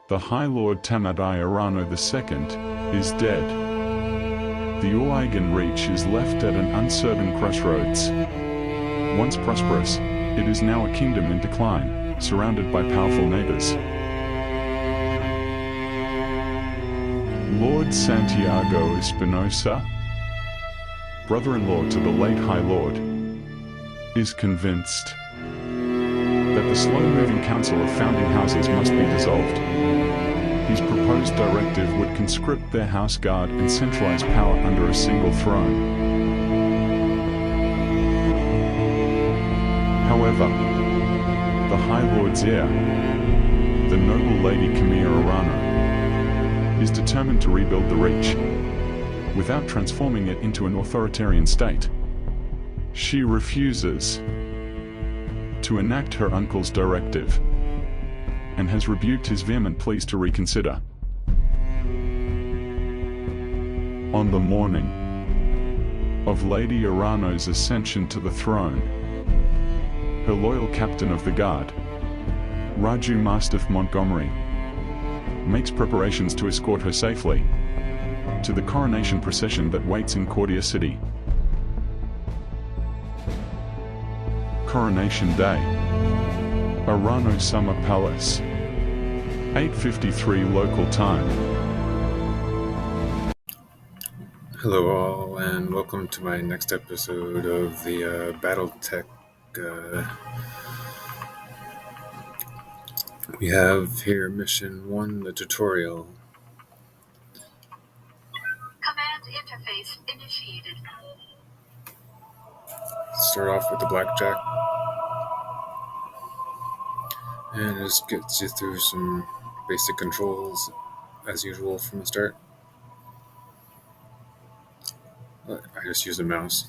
The High Lord Tamadai Arano II is dead. The Uigan Reach is left at an uncertain crossroads. Once prosperous, it is now a kingdom in decline, surrounded by powerful neighbors. Lord Santiago Espinosa, brother-in-law to the late High Lord, is convinced that the slow-moving council of founding houses must be dissolved. His proposed directive would conscript their house guard and centralize power under a single throne. However, the High Lord's heir, the noble Lady Camilla Arano, is determined to rebuild the Reach, without transforming it into an authoritarian state. She refuses to enact her uncle's directive, and has rebuked his vehement pleas to reconsider. On the morning of Lady Arano's ascension to the throne, her loyal captain of the guard, Raju Mastiff Montgomery, makes preparations to escort her safely to the coronation procession that waits in Cordia City. Coronation Day, Arano Summer Palace, 8:53 local time. Hello all, and welcome to my next episode of the BattleTech. We have here Mission 1, the tutorial. Command interface initiated. Start off with the blackjack, and it just gets you through some basic controls as usual from the start. I just use the mouse.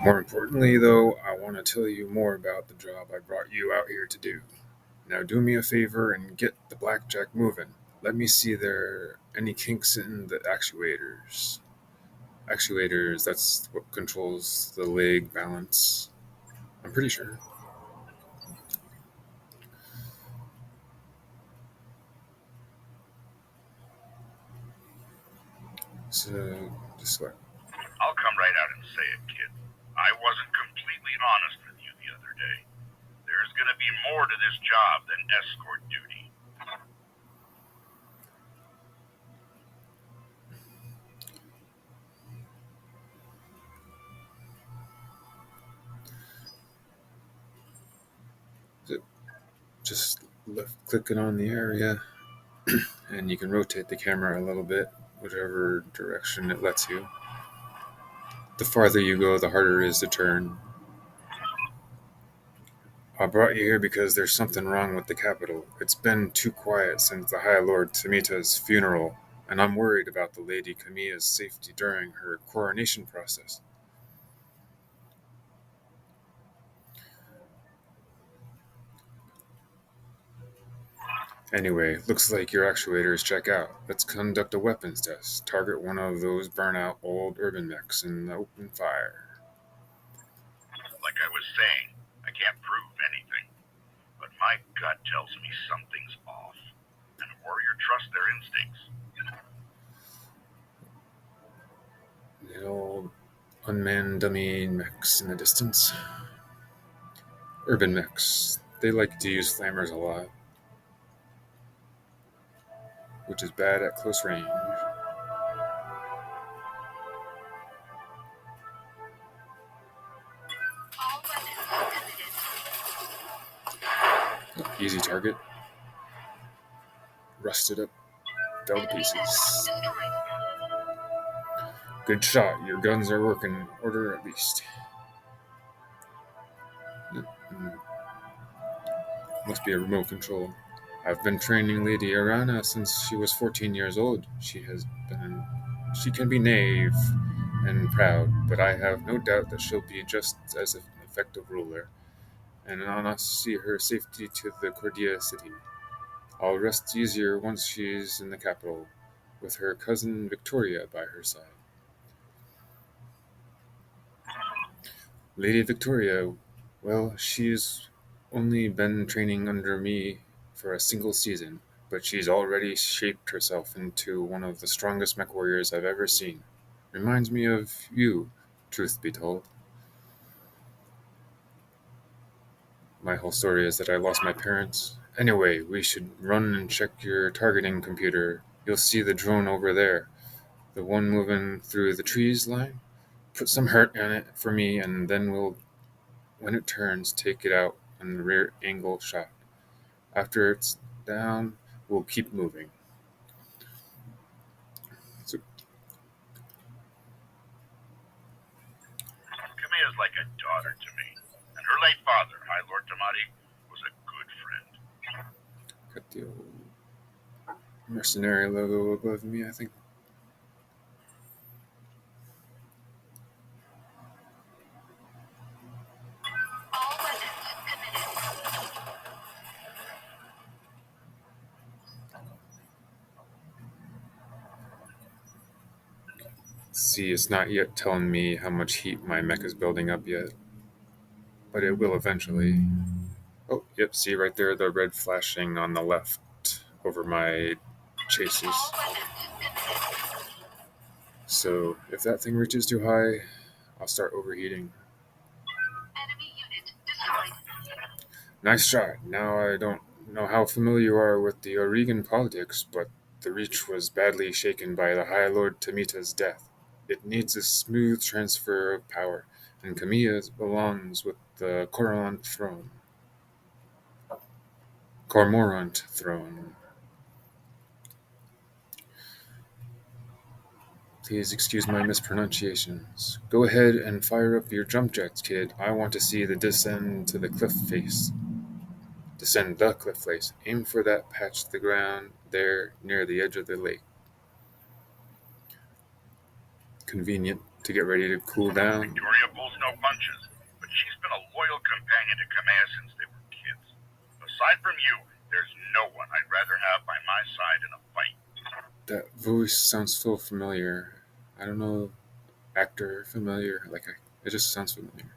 More importantly, though, I want to tell you more about the job I brought you out here to do. Now do me a favor and get the blackjack moving. Let me see there any kinks in the actuators. Actuators, that's what controls the leg balance. I'm pretty sure. So, just what? I'll come right out and say it, kid. I wasn't completely honest with you the other day. There's gonna be more to this job than escort duty. Just left clicking on the area, and you can rotate the camera a little bit, whichever direction it lets you. The farther you go, the harder it is to turn. I brought you here because there's something wrong with the capital. It's been too quiet since the High Lord Tamita's funeral, and I'm worried about the Lady Camilla's safety during her coronation process. Anyway, looks like your actuators check out. Let's conduct a weapons test. Target one of those burnout old urban mechs and open fire. Like I was saying, I can't prove anything. But my gut tells me something's off. And a warrior trusts their instincts. The old unmanned dummy mechs in the distance. Urban mechs. They like to use flammers a lot, which is bad at close range. All weapons committed. Easy target. Rusted up. Fell to pieces. Destroyed. Good shot. Your guns are working order at least. Must be a remote control. I've been training Lady Arana since she was 14 years old. She can be naive and proud, but I have no doubt that she'll be just as an effective ruler, and on us see her safety to the Cordia city. I'll rest easier once she's in the capital, with her cousin Victoria by her side. Lady Victoria, well, she's only been training under me for a single season, but she's already shaped herself into one of the strongest mech warriors I've ever seen. Reminds me of you, truth be told. My whole story is that I lost my parents. Anyway, we should run and check your targeting computer. You'll see the drone over there, the one moving through the trees line. Put some hurt in it for me, and then when it turns, take it out on the rear angle shot. After it's down, we'll keep moving. So, Camilla's like a daughter to me, and her late father, High Lord Tamati, was a good friend. got the old mercenary logo above me, I think. All weapons committed. See, it's not yet telling me how much heat my mech is building up yet, but it will eventually. Oh, yep, see right there the red flashing on the left over my chases. All weapons committed. So if that thing reaches too high, I'll start overheating. Enemy unit destroyed. Nice shot. Now I don't know how familiar you are with the Oregon politics, but the Reach was badly shaken by the High Lord Tamita's death. It needs a smooth transfer of power, and Camilla belongs with the Cormorant throne. Please excuse my mispronunciations. Go ahead and fire up your jump jets, kid. I want to see the descend the cliff face. Aim for that patch of the ground there near the edge of the lake. Convenient to get ready to cool down. Victoria pulls no punches, but she's been a loyal companion to Camilla since they were kids. Aside from you, there's no one I'd rather have by my side in a fight. That voice sounds so familiar. I don't know, actor familiar. It just sounds familiar.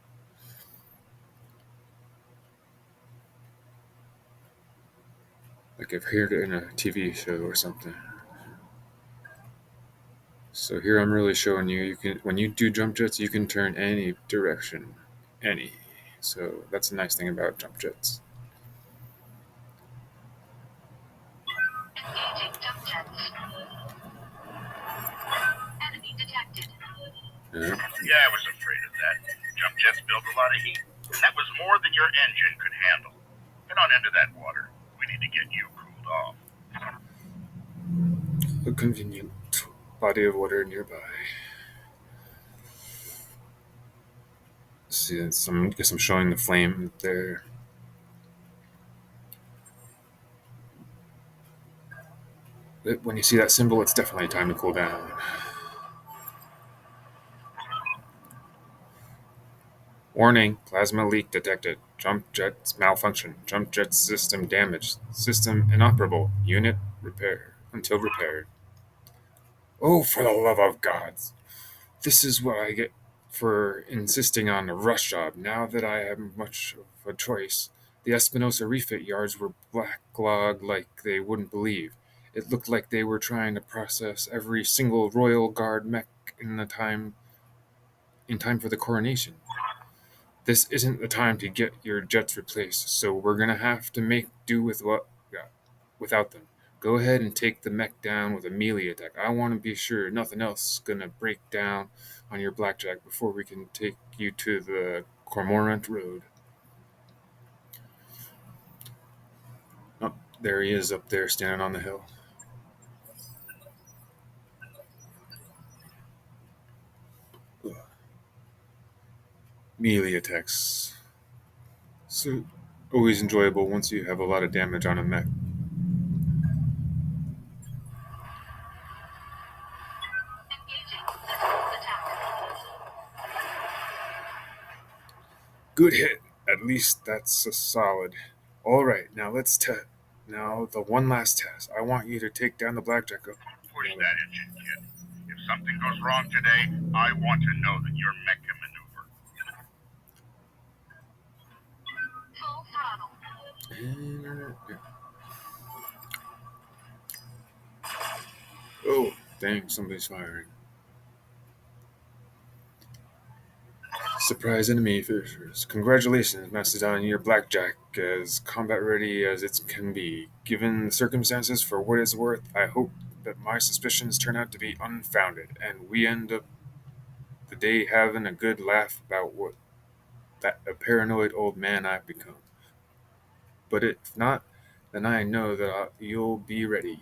Like I've heard it in a TV show or something. So here I'm really showing you can when you do jump jets, you can turn any direction, any. So that's a nice thing about jump jets. Engaging jump jets. Enemy detected. Yeah. Yeah, I was afraid of that. Jump jets build a lot of heat, and that was more than your engine could handle. Get on into that water. We need to get you cooled off. A convenient body of water nearby. See, I guess I'm showing the flame there. When you see that symbol, it's definitely time to cool down. Warning, plasma leak detected. Jump jets malfunction. Jump jet system damaged. System inoperable. Unit repair until repaired. Oh, for the love of God. This is what I get for insisting on a rush job now that I have much of a choice. The Espinosa refit yards were backlogged like they wouldn't believe. It looked like they were trying to process every single Royal Guard mech in time for the coronation. This isn't the time to get your jets replaced, so we're gonna have to make do with without them. Go ahead and take the mech down with a melee attack. I want to be sure nothing else is gonna break down on your blackjack before we can take you to the Cormorant Road. Oh, there he is up there standing on the hill. Ugh. Melee attacks. So always enjoyable once you have a lot of damage on a mech. Good hit. At least that's a solid. All right, now let's test. Now the one last test. I want you to take down the blackjack. Push that engine, kid. If something goes wrong today, I want to know that your mech can maneuver. Full throttle. Oh, dang! Somebody's firing. Surprise enemy fishers. Congratulations, Macedon. Your blackjack as combat ready as it can be. Given the circumstances, for what it's worth, I hope that my suspicions turn out to be unfounded, and we end up the day having a good laugh about what that a paranoid old man I've become. But if not, then I know that you'll be ready.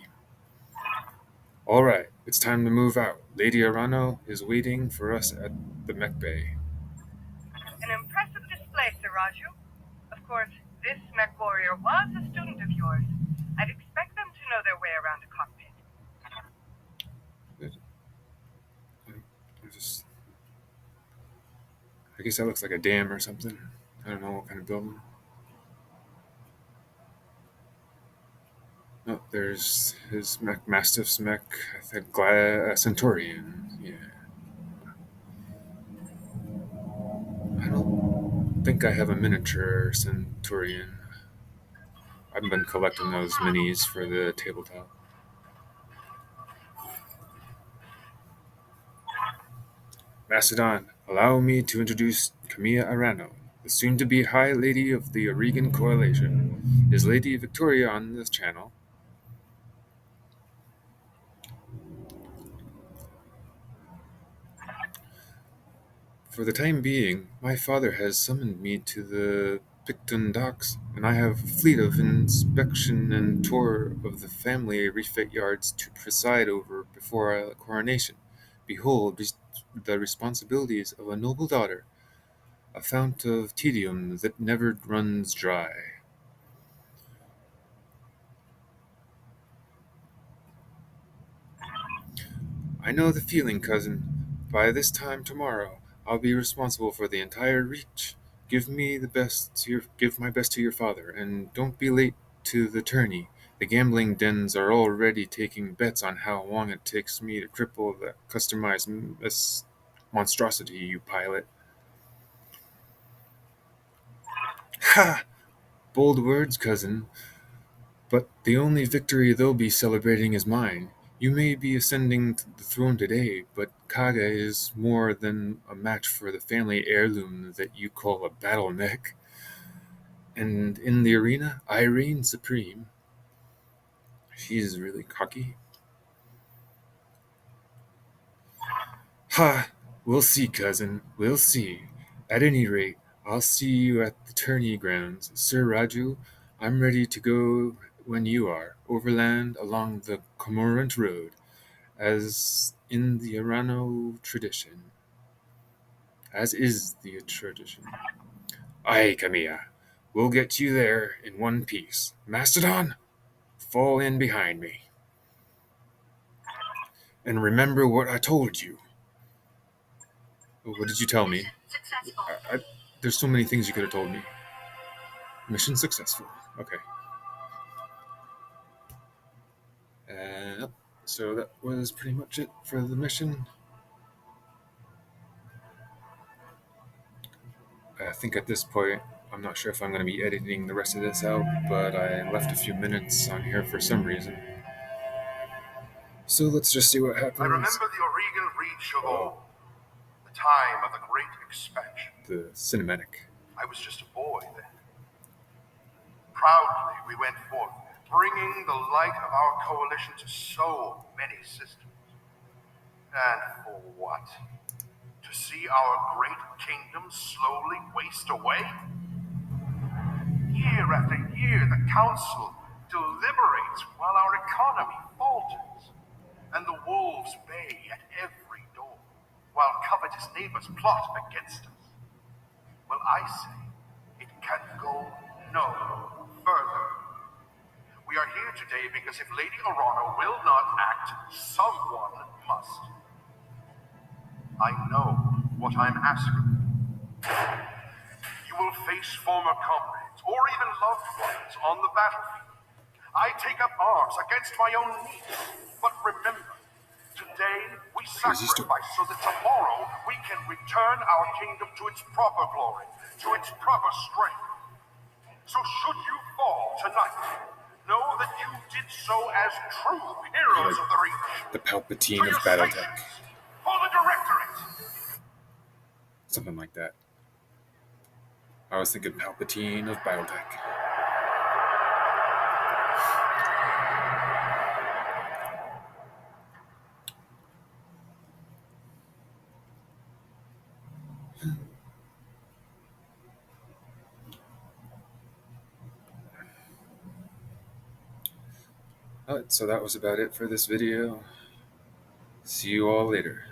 All right, it's time to move out. Lady Arano is waiting for us at the mech bay. An impressive display, Sir Raju. Of course, this mech warrior was a student of yours. I'd expect them to know their way around a cockpit. I guess that looks like a dam or something. I don't know what kind of building. Oh, there's his mech, Mastiff's mech, I think, Centaurian. Yeah. I don't think I have a miniature Centaurian. I've been collecting those minis for the tabletop. Macedon, allow me to introduce Camilla Arano, the soon-to-be High Lady of the Oregon Coalition. Is Lady Victoria on this channel? For the time being, my father has summoned me to the Picton docks, and I have a fleet of inspection and tour of the family refit yards to preside over before our coronation. Behold the responsibilities of a noble daughter, a fount of tedium that never runs dry. I know the feeling, cousin. By this time tomorrow, I'll be responsible for the entire reach. Give my best to your father, and don't be late to the tourney. The gambling dens are already taking bets on how long it takes me to cripple that customized monstrosity you pilot. Ha! Bold words, cousin. But the only victory they'll be celebrating is mine. You may be ascending the throne today, but Kaga is more than a match for the family heirloom that you call a battle mech. And in the arena, I reign supreme. She's really cocky. Ha! We'll see, cousin. We'll see. At any rate, I'll see you at the tourney grounds. Sir Raju, I'm ready to go when you are, overland along the Cormorant Road, as in the Arano tradition. As is the tradition. Aye, Camilla. We'll get you there in one piece. Mastodon, fall in behind me. And remember what I told you. Oh, what did you tell me? Mission successful. There's so many things you could have told me. Mission successful. Okay. So that was pretty much it for the mission. I think at this point, I'm not sure if I'm going to be editing the rest of this out, but I left a few minutes on here for some reason. So let's just see what happens. I remember the Oregon Reach of old, the time of the Great Expansion. The cinematic. I was just a boy then. Proudly we went forth, bringing the light of our coalition to so many systems. And for what? To see our great kingdom slowly waste away? Year after year, the Council deliberates while our economy falters, and the wolves bay at every door, while covetous neighbors plot against us. Well, I say, it can go no further. We are here today because if Lady Arano will not act, someone must. I know what I'm asking. You will will face former comrades or even loved ones on the battlefield. I take up arms against my own needs. But remember, today we Crazy story. sacrifice so that tomorrow we can return our kingdom to its proper glory, to its proper strength. So should you fall tonight, know that you did so as true heroes of the Reach. The To Palpatine your of BattleTech. stations, for the Directorate. Something like that. I was thinking Palpatine of BattleTech. Alright, so that was about it for this video. See you all later.